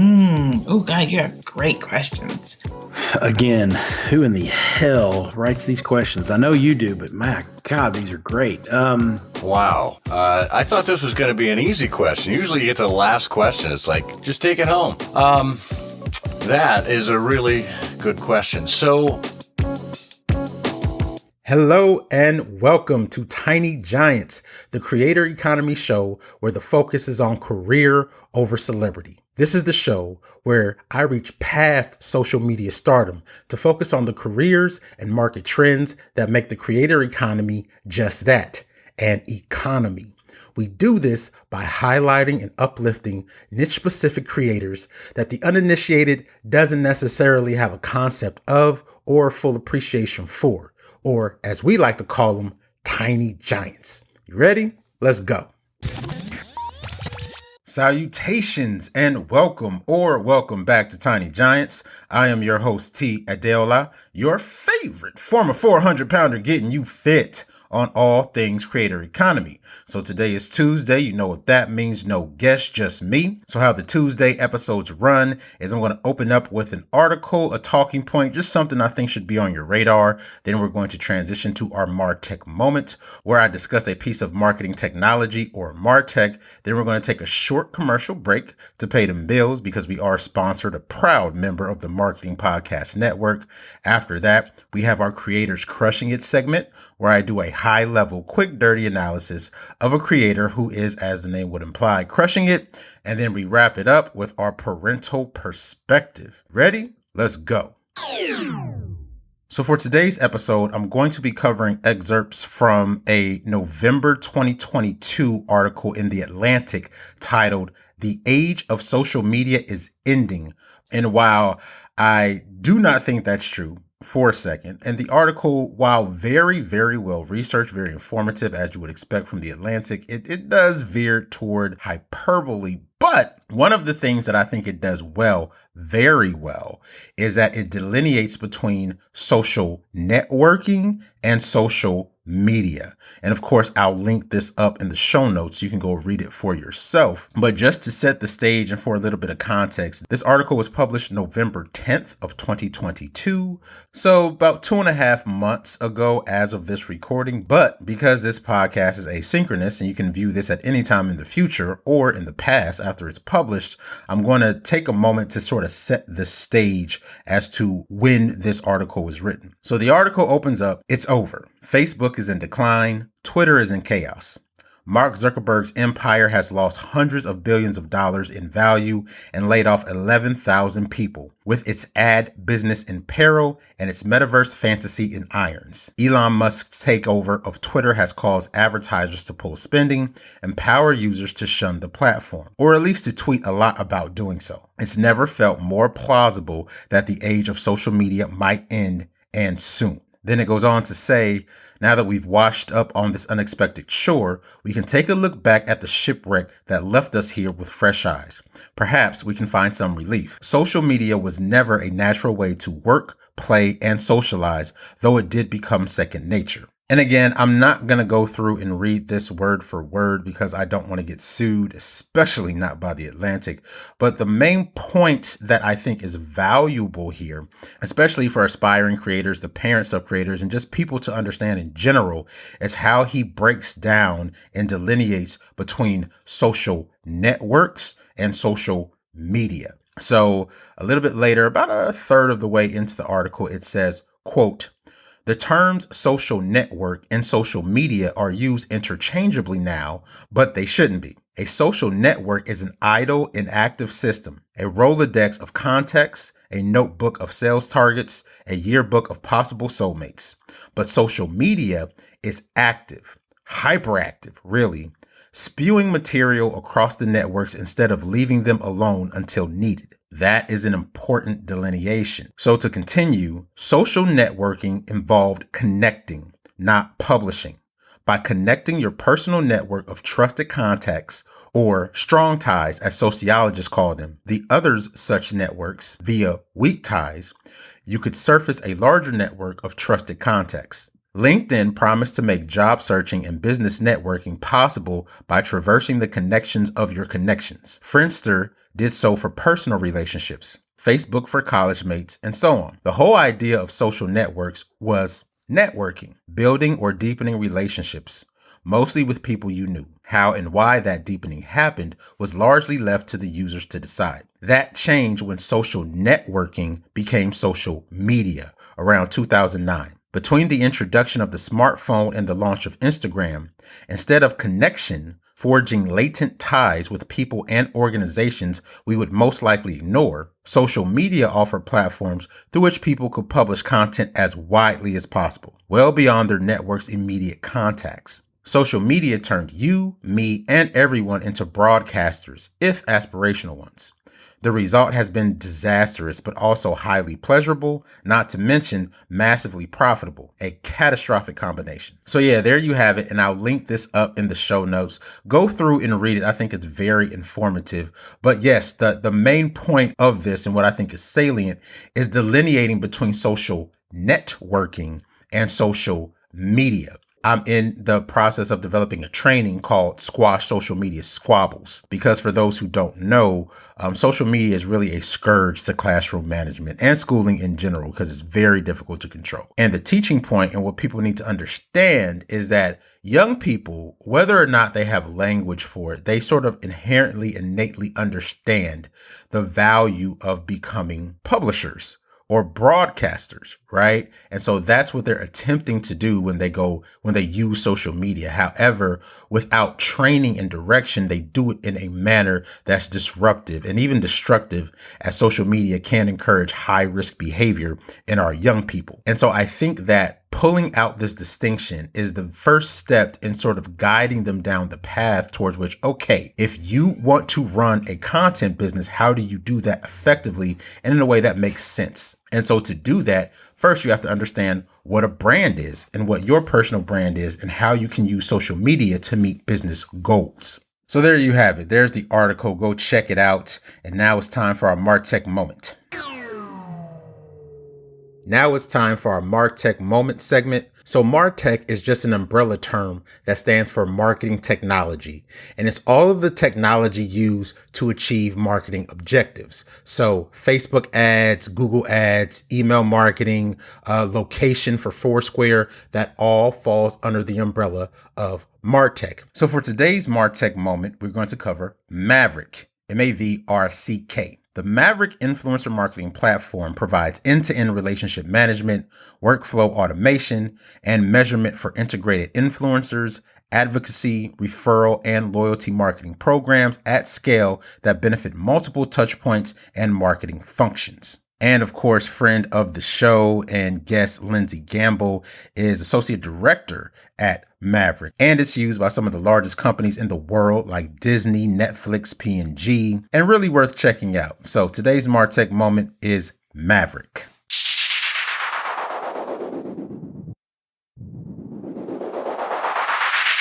Oh, God, you have great questions. Again, who in the hell writes these questions? I know you do, but my God, these are great. Wow. I thought this was going to be an easy question. Usually you get to the last question. It's like, just take it home. That is a really good question. So, hello and welcome to Tiny Giants, the creator economy show where the focus is on career over celebrity. This is the show where I reach past social media stardom to focus on the careers and market trends that make the creator economy just that, an economy. We do this by highlighting and uplifting niche-specific creators that the uninitiated doesn't necessarily have a concept of or full appreciation for, or as we like to call them, tiny giants. You ready? Let's go. Salutations and welcome back to Tiny Giants. I am your host, Adeola, your favorite former 400-pounder getting you fit on all things creator economy. So today is Tuesday. You know what that means. No guest, just me. So how the Tuesday episodes run is I'm going to open up with an article, a talking point, just something I think should be on your radar. Then we're going to transition to our MarTech moment, where I discuss a piece of marketing technology or MarTech. Then we're going to take a short commercial break to pay them bills because we are sponsored, a proud member of the Marketing Podcast Network. After that, we have our Creators Crushing It segment, where I do a high-level, quick, dirty analysis of a creator who is, as the name would imply, crushing it. And then we wrap it up with our parental perspective. Ready? Let's go. So for today's episode, I'm going to be covering excerpts from a November 2022 article in The Atlantic titled, "The Age of Social Media is Ending." And while I do not think that's true, for a second. And the article, while very, very well researched, very informative, as you would expect from The Atlantic, it does veer toward hyperbole. But one of the things that I think it does well, very well, is that it delineates between social networking and social media. And of course, I'll link this up in the show notes. You can go read it for yourself. But just to set the stage and for a little bit of context, this article was published November 10th of 2022. So about 2.5 months ago as of this recording. But because this podcast is asynchronous and you can view this at any time in the future or in the past after it's published, I'm going to take a moment to sort of set the stage as to when this article was written. So the article opens up, "It's over. Facebook is in decline. Twitter is in chaos. Mark Zuckerberg's empire has lost hundreds of billions of dollars in value and laid off 11,000 people, with its ad business in peril and its metaverse fantasy in irons. Elon Musk's takeover of Twitter has caused advertisers to pull spending and power users to shun the platform, or at least to tweet a lot about doing so. It's never felt more plausible that the age of social media might end, and soon." Then it goes on to say, "Now that we've washed up on this unexpected shore, we can take a look back at the shipwreck that left us here with fresh eyes. Perhaps we can find some relief. Social media was never a natural way to work, play, and socialize, though it did become second nature." And again, I'm not going to go through and read this word for word because I don't want to get sued, especially not by The Atlantic. But the main point that I think is valuable here, especially for aspiring creators, the parents of creators, and just people to understand in general, is how he breaks down and delineates between social networks and social media. So a little bit later, about a third of the way into the article, it says, quote, "The terms social network and social media are used interchangeably now, but they shouldn't be. A social network is an idle, inactive system, a Rolodex of contacts, a notebook of sales targets, a yearbook of possible soulmates. But social media is active, hyperactive, really, spewing material across the networks instead of leaving them alone until needed. That is an important delineation." So to continue, social networking involved connecting, not publishing. By connecting your personal network of trusted contacts, or strong ties as sociologists call them, the others such networks via weak ties, you could surface a larger network of trusted contacts. LinkedIn promised to make job searching and business networking possible by traversing the connections of your connections. Friendster did so for personal relationships, Facebook for college mates, and so on. The whole idea of social networks was networking, building or deepening relationships, mostly with people you knew. How and why that deepening happened was largely left to the users to decide. That changed when social networking became social media around 2009. Between the introduction of the smartphone and the launch of Instagram, instead of connection, forging latent ties with people and organizations we would most likely ignore, social media offered platforms through which people could publish content as widely as possible, well beyond their network's immediate contacts. Social media turned you, me, and everyone into broadcasters, if aspirational ones. The result has been disastrous, but also highly pleasurable, not to mention massively profitable, a catastrophic combination. So yeah, there you have it. And I'll link this up in the show notes. Go through and read it. I think it's very informative. But yes, the main point of this and what I think is salient is delineating between social networking and social media. I'm in the process of developing a training called Squash Social Media Squabbles, because for those who don't know, social media is really a scourge to classroom management and schooling in general, because it's very difficult to control. And the teaching point and what people need to understand is that young people, whether or not they have language for it, they sort of inherently, innately understand the value of becoming publishers or broadcasters, right? And so that's what they're attempting to do when they use social media. However, without training and direction, they do it in a manner that's disruptive and even destructive, as social media can encourage high risk behavior in our young people. And so I think that pulling out this distinction is the first step in sort of guiding them down the path towards which, okay, if you want to run a content business, how do you do that effectively and in a way that makes sense? And so to do that, first you have to understand what a brand is and what your personal brand is and how you can use social media to meet business goals. So there you have it. There's the article. Go check it out. And now it's time for our MarTech moment. Now it's time for our MarTech moment segment. So MarTech is just an umbrella term that stands for marketing technology, and it's all of the technology used to achieve marketing objectives. So Facebook ads, Google ads, email marketing, location for Foursquare, that all falls under the umbrella of MarTech. So for today's MarTech moment, we're going to cover Maverick, MAVRCK. The Maverick influencer marketing platform provides end-to-end relationship management, workflow automation, and measurement for integrated influencers, advocacy, referral, and loyalty marketing programs at scale that benefit multiple touchpoints and marketing functions. And of course, friend of the show and guest Lindsay Gamble is associate director at Maverick, and it's used by some of the largest companies in the world like Disney, Netflix, P&G, and really worth checking out. So today's MarTech moment is Maverick.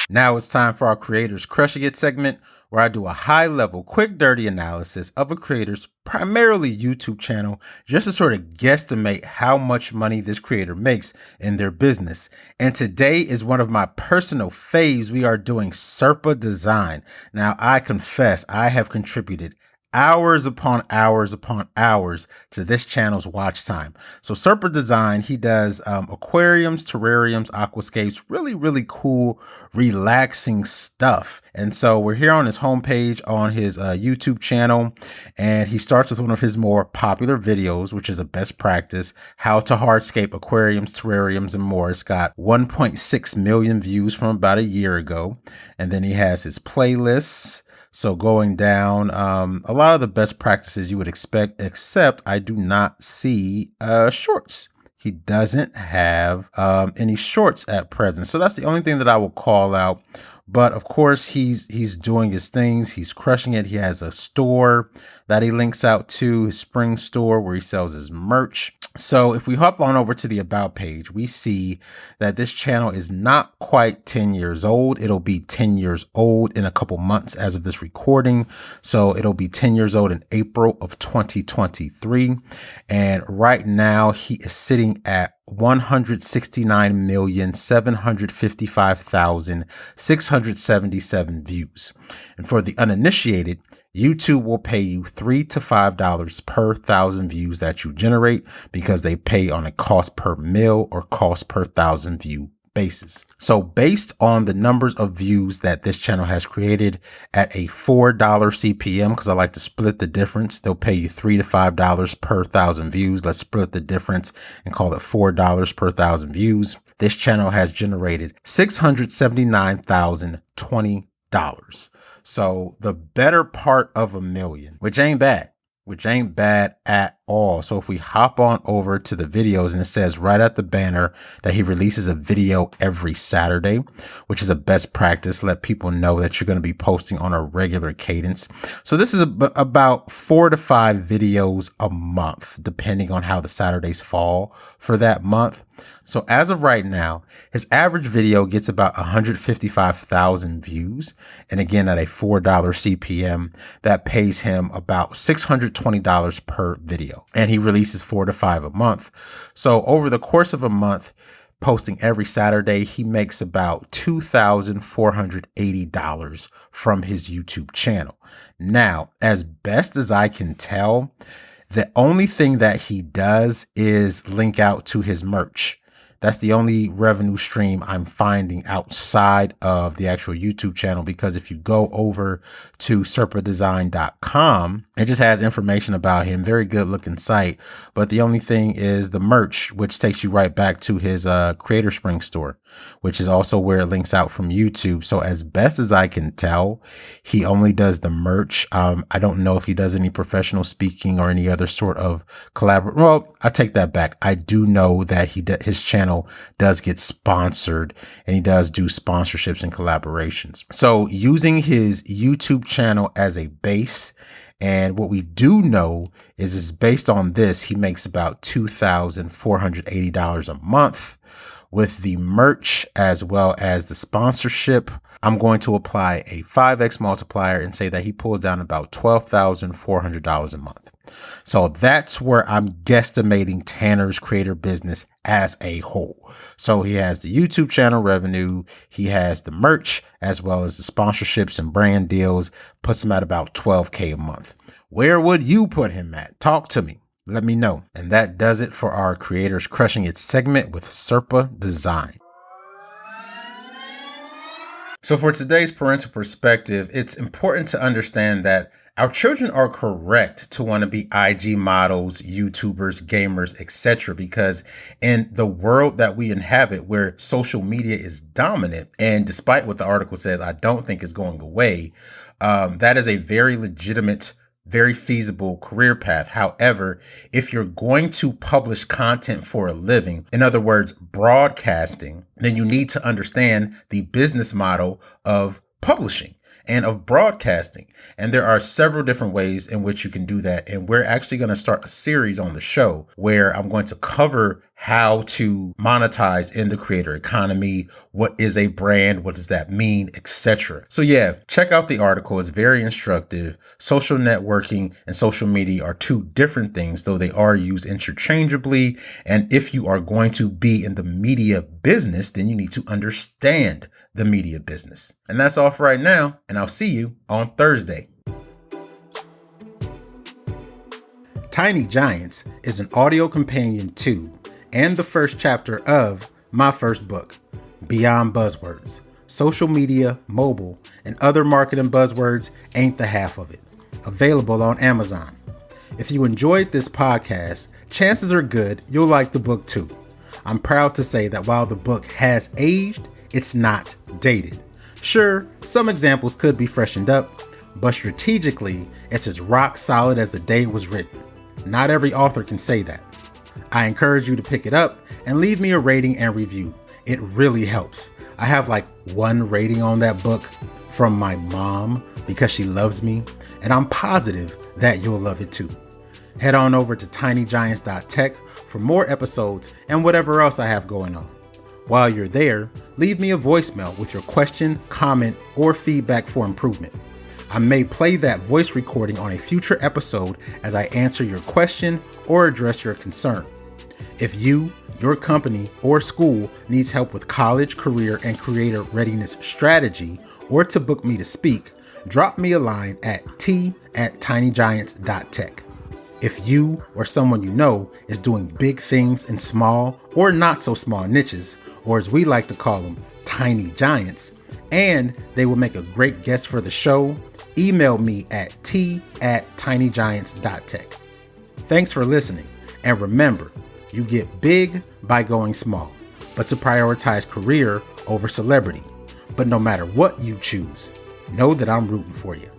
Now it's time for our Creators Crushing It segment, where I do a high-level, quick, dirty analysis of a creator's primarily YouTube channel just to sort of guesstimate how much money this creator makes in their business. And today is one of my personal faves. We are doing Serpa Design. Now, I confess I have contributed hours upon hours upon hours to this channel's watch time. So Serpa Design, he does aquariums, terrariums, aquascapes, really, really cool, relaxing stuff. And so we're here on his homepage on his YouTube channel, and he starts with one of his more popular videos, which is a best practice, how to hardscape aquariums, terrariums, and more. It's got 1.6 million views from about a year ago. And then he has his playlists. So going down, a lot of the best practices you would expect, except I do not see shorts. He doesn't have any shorts at present. So that's the only thing that I will call out. But of course, he's doing his things. He's crushing it. He has a store that he links out to, his spring store, where he sells his merch. So if we hop on over to the About page, we see that this channel is not quite 10 years old. It'll be 10 years old in a couple months as of this recording. So it'll be 10 years old in April of 2023. And right now he is sitting at 169,755,677 views. And for the uninitiated, YouTube will pay you $3 to $5 per 1,000 views that you generate, because they pay on a cost per mil or cost per 1,000 view basis. So based on the numbers of views that this channel has created at a $4 CPM, because I like to split the difference, they'll pay you $3 to $5 per 1,000 views. Let's split the difference and call it $4 per 1,000 views. This channel has generated $679,020. So the better part of $1 million, which ain't bad at all. So if we hop on over to the videos, and it says right at the banner that he releases a video every Saturday, which is a best practice. Let people know that you're going to be posting on a regular cadence. So this is about 4 to 5 videos a month, depending on how the Saturdays fall for that month. So as of right now, his average video gets about 155,000 views. And again, at a $4 CPM, that pays him about $620 per video. And he releases 4 to 5 a month. So over the course of a month, posting every Saturday, he makes about $2,480 from his YouTube channel. Now, as best as I can tell, the only thing that he does is link out to his merch. That's the only revenue stream I'm finding outside of the actual YouTube channel, because if you go over to serpadesign.com, it just has information about him. Very good looking site. But the only thing is the merch, which takes you right back to his Creator Spring store, which is also where it links out from YouTube. So as best as I can tell, he only does the merch. I don't know if he does any professional speaking or any other sort of collaboration. Well, I take that back. I do know that his channel does get sponsored, and he does do sponsorships and collaborations. So using his YouTube channel as a base, and what we do know is based on this, he makes about $2,480 a month. With the merch as well as the sponsorship, I'm going to apply a 5x multiplier and say that he pulls down about $12,400 a month. So that's where I'm guesstimating Tanner's creator business as a whole. So he has the YouTube channel revenue, he has the merch, as well as the sponsorships and brand deals, puts him at about $12K a month. Where would you put him at? Talk to me. Let me know. And that does it for our Creators Crushing It segment with Serpa Design. So for today's parental perspective, it's important to understand that our children are correct to want to be IG models, YouTubers, gamers, etc. Because in the world that we inhabit, where social media is dominant, and despite what the article says, I don't think is going away, that is a very legitimate, very feasible career path. However, if you're going to publish content for a living, in other words, broadcasting, then you need to understand the business model of publishing and of broadcasting. And there are several different ways in which you can do that. And we're actually going to start a series on the show where I'm going to cover how to monetize in the creator economy. What is a brand? What does that mean, etc. So yeah, check out the article. It's very instructive. Social networking and social media are two different things, though they are used interchangeably. And if you are going to be in the media business, then you need to understand the media business. And that's all for right now. And I'll see you on Thursday. Tiny Giants is an audio companion to and the first chapter of my first book, Beyond Buzzwords. Social media, mobile, and other marketing buzzwords ain't the half of it. Available on Amazon. If you enjoyed this podcast, chances are good you'll like the book too. I'm proud to say that while the book has aged, it's not dated. Sure, some examples could be freshened up, but strategically, it's as rock solid as the day it was written. Not every author can say that. I encourage you to pick it up and leave me a rating and review. It really helps. I have like 1 rating on that book from my mom because she loves me, and I'm positive that you'll love it too. Head on over to tinygiants.tech for more episodes and whatever else I have going on. While you're there, leave me a voicemail with your question, comment, or feedback for improvement. I may play that voice recording on a future episode as I answer your question or address your concern. If you, your company, or school needs help with college, career, and creator readiness strategy, or to book me to speak, drop me a line at t@tinygiants.tech. If you or someone you know is doing big things in small or not so small niches, or as we like to call them, tiny giants, and they will make a great guest for the show, email me at t@tinygiants.tech. Thanks for listening, and remember, you get big by going small, but to prioritize career over celebrity. But no matter what you choose, know that I'm rooting for you.